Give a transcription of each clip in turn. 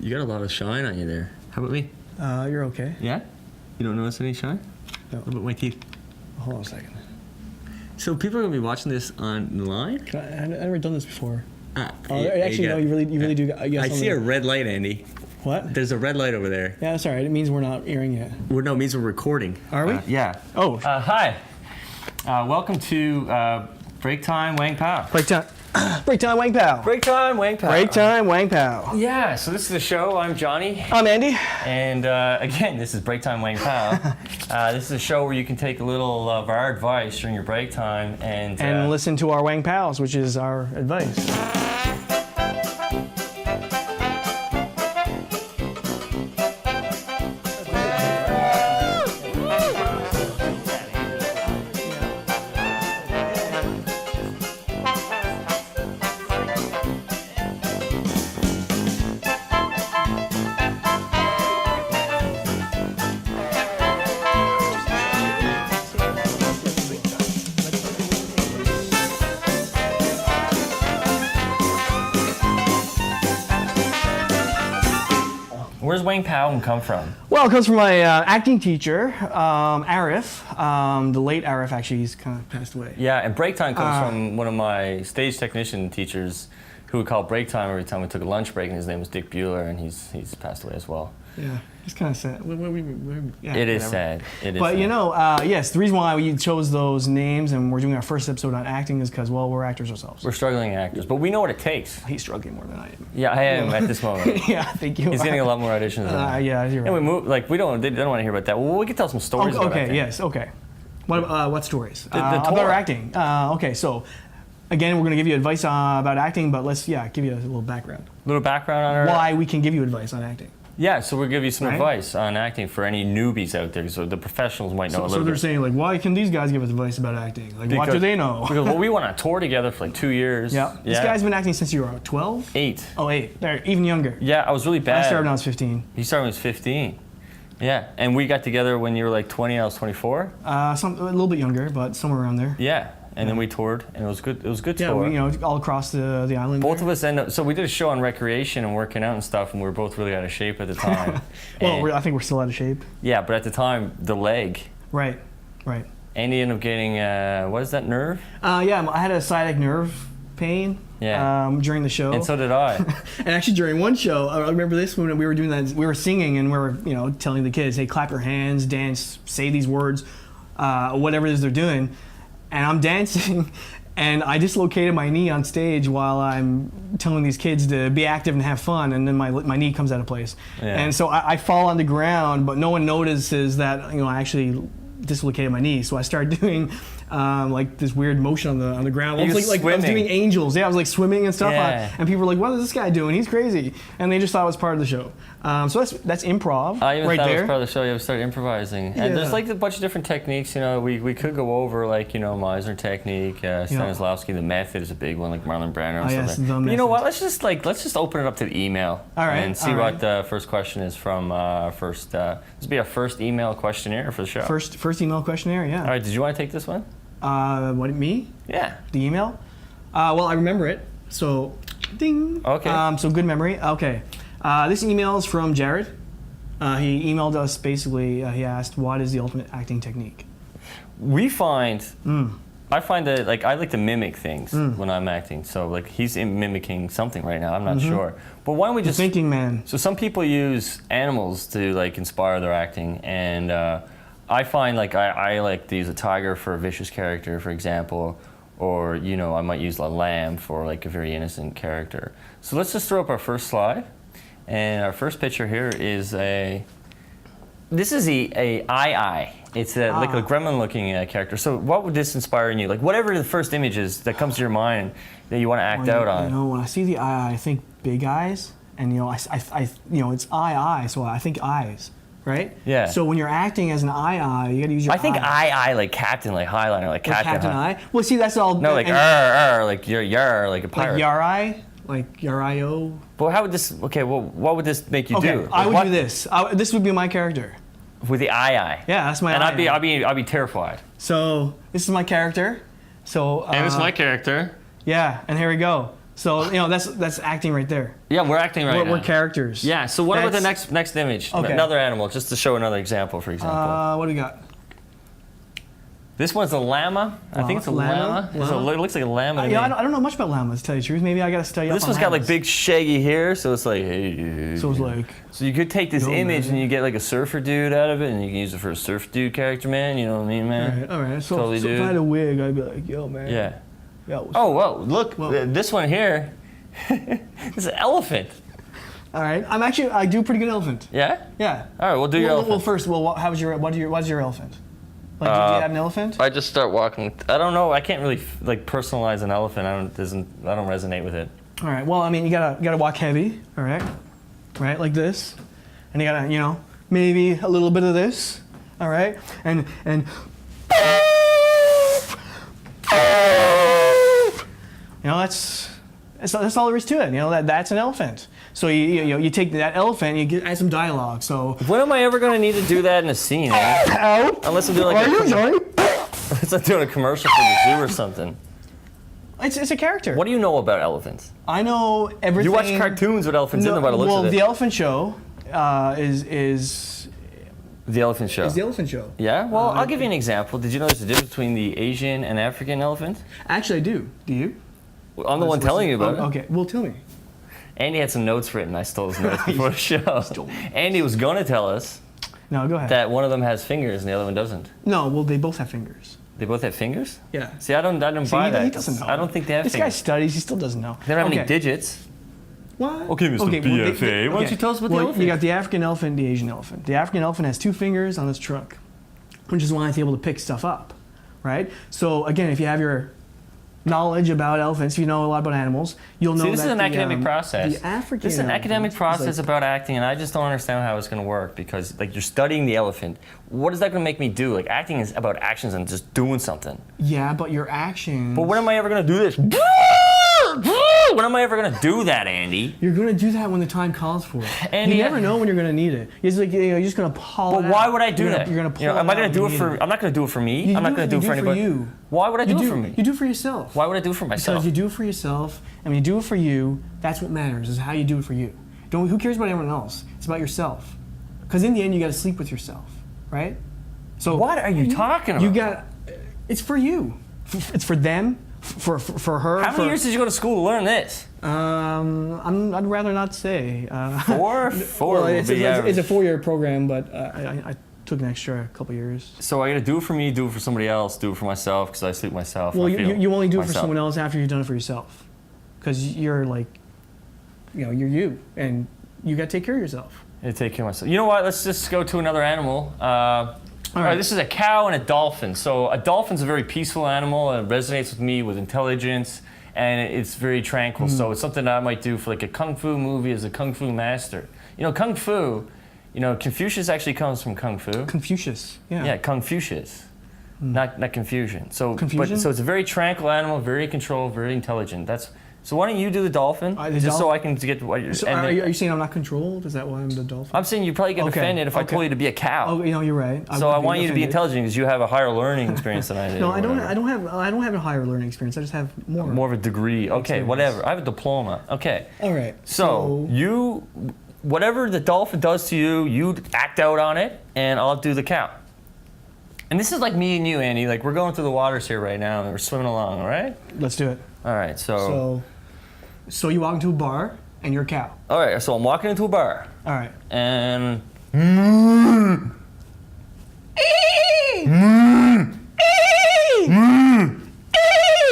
You got a lot of shine on you there. How about me? You're okay. Yeah? You don't notice any shine? No. What about my teeth? Hold on a second. So people are gonna be watching this online? I've never done this before. Actually, no, you really do. I see a red light, Andy. What? There's a red light over there. Yeah, that's all right. It means we're not airing yet. No, it means we're recording. Are we? Yeah. Oh. Hi. Welcome to Breaktime Wang-Pow. Breaktime Wang-Pow. Breaktime Wang-Pow. Breaktime Wang-Pow. Yeah, so this is the show. I'm Jonny. I'm Andy. And again, this is Breaktime Wang-Pow. This is a show where you can take a little of our advice during your break time and listen to our Wang-Pows, which is our advice. Where's Wang-Pow come from? Well, it comes from my acting teacher, Arif. The late Arif, actually, he's kind of passed away. Yeah, and break time comes from one of my stage technician teachers who would call break time every time we took a lunch break, and his name was Dick Bueller, and he's passed away as well. Yeah, it's kind of sad. It is sad. It is but sad. you know, yes, the reason why we chose those names and we're doing our first episode on acting is because, well, we're actors ourselves. We're struggling actors, but we know what it takes. He's struggling more than I am. Yeah, I am at this moment. Yeah, thank you. He's getting a lot more auditions than I am. Yeah, you're right. And we move, like, they don't want to hear about that. Well, we can tell some stories about Okay, that. yes, okay. What stories? The about tour. our acting. Okay, so, again, we're going to give you advice about acting, but let's, give you a little background. A little background on our... Why we can give you advice on acting. Yeah, so we'll give you some advice on acting for any newbies out there, so the professionals might know a little bit. So they're saying, like, why can these guys give us advice about acting? Like, what do they know? Because, well, we went on tour together for like 2 years. Yeah. This guy's been acting since you were 12? 8. Oh, 8. There, even younger. Yeah, I was really bad. I started when I was 15. You started when I was 15. Yeah, and we got together when you were like 20 and I was 24? A little bit younger, but somewhere around there. Yeah, and then we toured, and it was good. It was a good tour. Yeah, all across the island. Both of us so we did a show on recreation and working out and stuff, and we were both really out of shape at the time. Well, I think we're still out of shape. Yeah, but at the time, the leg. Right. Andy ended up getting, what is that, nerve? Yeah, I had a sciatic nerve pain during the show. And so did I. And actually during one show, I remember this when we were doing that, we were singing and we were, telling the kids, hey, clap your hands, dance, say these words, whatever it is they're doing. And I'm dancing, and I dislocated my knee on stage while I'm telling these kids to be active and have fun, and then my knee comes out of place. Yeah. And so I fall on the ground, but no one notices that I actually dislocated my knee. So I started doing like this weird motion on the ground. I was doing angels. Yeah, I was like swimming and stuff. Yeah. And people were like, "What is this guy doing? He's crazy." And they just thought it was part of the show. So that's improv. I even right thought there. it was part of the show. You started improvising, and there's like a bunch of different techniques. We could go over like Meisner technique, Stanislavski. The method is a big one, like Marlon Brando. And stuff like that. But you know what? Let's just open it up to the email. All right. And see what the first question is from first. This will be our first email questionnaire for the show. First email questionnaire. Yeah. All right. Did you want to take this one? What, me? Yeah. The email? Well, I remember it. So, ding. Okay. So good memory. Okay. This email is from Jared. He emailed us basically, he asked, what is the ultimate acting technique? I find that I like to mimic things when I'm acting. So like he's mimicking something right now, I'm not sure. But why don't we just... thinking man. So some people use animals to like inspire their acting, and I find like I like to use a tiger for a vicious character, for example, or I might use a lamb for like a very innocent character. So let's just throw up our first slide, and our first picture here is this is a eye. It's like a gremlin-looking character. So what would this inspire in you? Like whatever the first image is that comes to your mind that you want to act out on. When I see the eye, I think big eyes, and it's eye, so I think eyes. Right? Yeah. So when you're acting as an eye, you gotta use your I think eye like captain, like highliner, like captain eye. Well, see, that's all. No, like like yar, like a pirate. Like yar-eye, like yar-I-O. But how would this? Okay, well, what would this make you do? Like, I would do this. This would be my character. With the eye. Yeah, that's my. And eye. I'd be terrified. So this is my character. So. And this is my character. Yeah, and here we go. So that's acting right there. Yeah, we're acting right now. We're characters. Yeah. So what about the next image? Okay. Another animal, just to show another example. For example, What do we got? this one's a llama. I think it's a llama. It looks like a llama to me. I don't know much about llamas, to tell you the truth. Maybe I got to study up This on one's got like llamas. big shaggy hair, so it's like, hey. So it's like. So you could take this Yo, image man. and you get like a surfer dude out of it, and you can use it for a surf dude character, man. You know what I mean, man? All right. So, Totally, so if dude. I had a wig, I'd be like, yo, man. Yeah. Yo, what's Oh, whoa! Look, Whoa. this one here. This is an elephant. All right. I do pretty good elephant. Yeah. Yeah. All right, we'll do your elephant. Well, first, what's your elephant? Like, do you have an elephant? I just start walking. I don't know. I can't really like personalize an elephant. I don't resonate with it. All right. Well, I mean, you gotta walk heavy. All right. Right, like this, and you gotta, maybe a little bit of this. All right, and. That's all there is to it. That's an elephant. So you take that elephant, and you add some dialogue. So When am I ever going to need to do that in a scene? Unless I'm doing unless I'm doing a commercial for the zoo or something. It's a character. What do you know about elephants? I know everything. You watch cartoons with elephants in them by the looks of it. The Elephant Show is The Elephant Show. the Elephant Show. Yeah? Well, I'll give you an example. Did you know there's a difference between the Asian and African elephant? Actually, I do. Do you? I'm the one telling you about it. Okay. Well, tell me. Andy had some notes written. I stole his notes before the show. Andy was going to tell us No, go ahead. that one of them has fingers and the other one doesn't. No, well, they both have fingers. They both have fingers? Yeah. See, I don't buy that. He doesn't know. I don't think they have This guy fingers. studies. He still doesn't know. They don't have Okay. any digits. What? Okay, Mr. BFA, why don't you tell us about the elephant? You got the African elephant and the Asian elephant. The African elephant has 2 fingers on its trunk, which is why it's able to pick stuff up, right? So again, if you have your knowledge about elephants, if you know a lot about animals, you'll know See, this that is an the, academic process. The African This is an elephant academic is process like- about acting, and I just don't understand how it's going to work because, like, you're studying the elephant. What is that going to make me do? Like, acting is about actions and just doing something. Yeah, but your actions. But when am I ever going to do this? When am I ever going to do that, Andy? You're gonna do that when the time calls for it. Andy, you never know when you're gonna need it. It's like you're just gonna pull But it why out. would I do that? You're gonna pull am it I out going to do when it you for? need I'm not going to do it for me. You I'm not do going to do it for anybody. you. Why would I do it for me? You do it for yourself. Why would I do it for myself? Because you do it for yourself, and when you do it for you, that's what matters. Is how you do it for you. Who cares about anyone else? It's about yourself. Because in the end, you got to sleep with yourself, right? So What are you talking about? You got. It's for you. It's for them. For her. How many years did you go to school to learn this? I'd rather not say. Four Well, would it's be average. a 4-year program, but I took an extra couple years. So I got to do it for me, do it for somebody else, do it for myself because I sleep myself. Well, I feel you only do it for myself. someone else after you've done it for yourself, because you're like, you're you, and you got to take care of yourself. I take care of myself. You know what? Let's just go to another animal. All right, this is a cow and a dolphin. So a dolphin's a very peaceful animal. It resonates with me with intelligence, and it's very tranquil. So it's something that I might do for like a kung fu movie as a kung fu master. Kung fu. Confucius actually comes from kung fu. Confucius. Yeah. Yeah, Confucius, not confusion. So, Confusion? so it's a very tranquil animal, very controlled, very intelligent. So why don't you do the dolphin, just so I can get what you're. So and are then- you saying I'm not controlled? Is that why I'm the dolphin? I'm saying you probably get Okay, offended if I okay. told you to be a cow. Oh, you're right. So would I want you to be offended. intelligent because you have a higher learning experience than I did. No, or I don't. whatever. I don't have a higher learning experience. I just have more. More of a degree. Okay, Experience. whatever. I have a diploma. Okay. All right. So you, whatever the dolphin does to you, you act out on it, and I'll do the cow. And this is like me and you, Andy. Like we're going through the waters here right now, and we're swimming along. All right. Let's do it. All right. So you walk into a bar and you're a cow. All right. So I'm walking into a bar, All right. and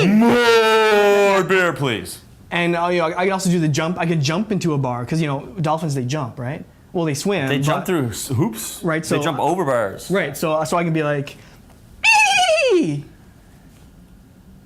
more beer, please. And I can also do the jump. I can jump into a bar because dolphins, they jump, right? Well, they swim. They jump but- through hoops. Right, so- they jump over bars. Right. So I can be like, "Ee!"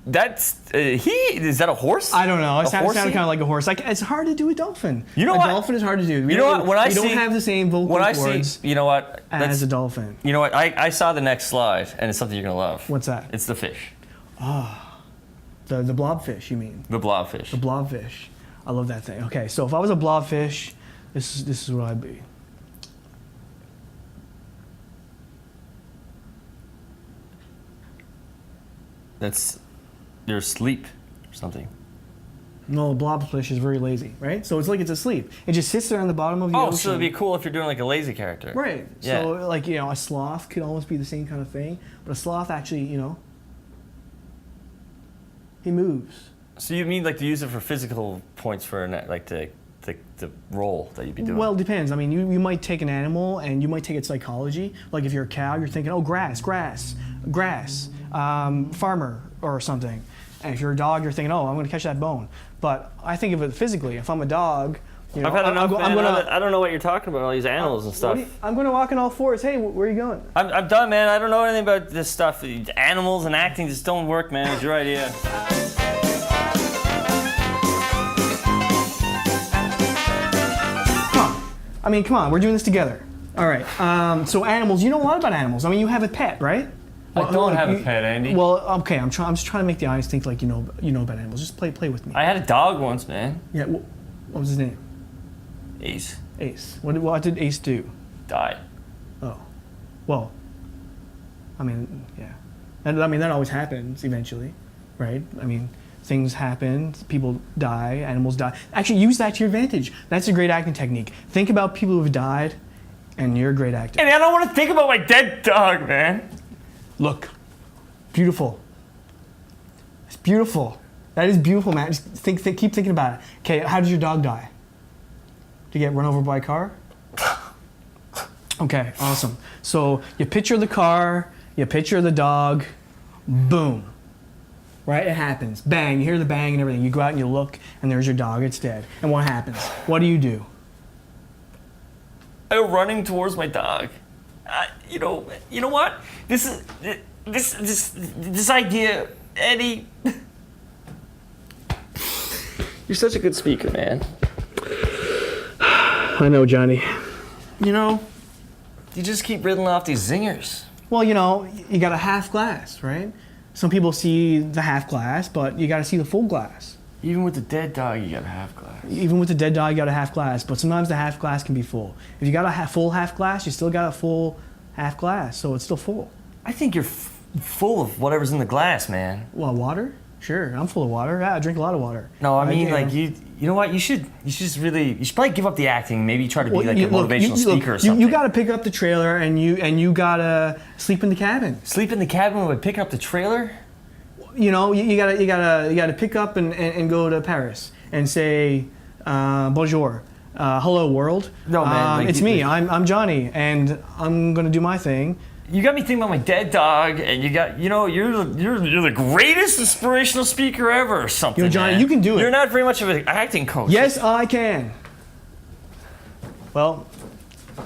That's is that a horse? I don't know. It sounded horsey? kind of like a horse. Like it's hard to do a dolphin. You know a what? dolphin is hard to do. You know what? When I we see, don't have the same vocal when I cords see, you know what? as a dolphin. You know what? I saw the next slide, and it's something you're gonna love. What's that? It's the fish, The blobfish, you mean? the blobfish. The blobfish. I love that thing. Okay, so if I was a blobfish, this is what I'd be. That's your sleep or something. No, the blobfish is very lazy, right? So it's like it's asleep. It just sits there on the bottom of the ocean. Oh, so it'd be cool if you're doing like a lazy character. Right. Yeah. So like, you know, a sloth could almost be the same kind of thing, but a sloth actually, you know, he moves. So you mean like to use it for physical points for like the role that you'd be doing? Well, it depends. I mean, you might take an animal and you might take its psychology. Like if you're a cow, you're thinking, oh, grass, farmer or something. And if you're a dog, you're thinking, oh, I'm going to catch that bone. But I think of it physically. If I'm a dog, you know, I've had enough, man. I don't know what you're talking about, all these animals and stuff. I'm going to walk on all fours. Hey, where are you going? I'm done, man. I don't know anything about this stuff. Animals and acting just don't work, man. It's your idea. I mean, come on, we're doing this together. All right. So animals, you know a lot about animals. I mean, you have a pet, right? I don't have a pet, Andy. Well, okay. I'm just trying to make the audience think like you know about animals. Just play with me. I had a dog once, man. Yeah. What was his name? Ace. Ace. What did Ace do? Died. Oh. Well. I mean, yeah. And I mean that always happens eventually, right? I mean. Things happen, people die, animals die. Actually, use that to your advantage. That's a great acting technique. Think about people who have died, and you're a great actor. And I don't want to think about my dead dog, man. Look, beautiful. It's beautiful. That is beautiful, man. Just keep thinking about it. Okay, how did your dog die? Did he get run over by a car? Okay, awesome. So you picture the car, you picture the dog, boom. Right, it happens. Bang, you hear the bang and everything. You go out and you look, and there's your dog, it's dead. And what happens? What do? I go running towards my dog. You know what? This idea, Eddie. You're such a good speaker, man. I know, Johnny. You know, you just keep riddling off these zingers. Well, you know, you got a half glass, right? Some people see the half glass, but you got to see the full glass. Even with the dead dog, you got a half glass. Even with the dead dog, you got a half glass, but sometimes the half glass can be full. If you got a full half glass, you still got a full half glass, so it's still full. I think you're full of whatever's in the glass, man. Well, water? Sure, I'm full of water. Yeah, I drink a lot of water. No, I mean, like you know what? You should probably give up the acting. Maybe try to be like a motivational speaker or something. You got to pick up the trailer and you got to sleep in the cabin. Sleep in the cabin by picking up the trailer? You know, you gotta pick up and go to Paris and say bonjour, hello world. No man, it's me. I'm Johnny, and I'm gonna do my thing. You got me thinking about my dead dog, and you're the greatest inspirational speaker ever, or something. You know, Johnny, man. you can do it. You're not very much of an acting coach. Yes, I can. Well,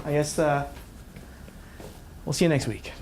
I guess we'll see you next week.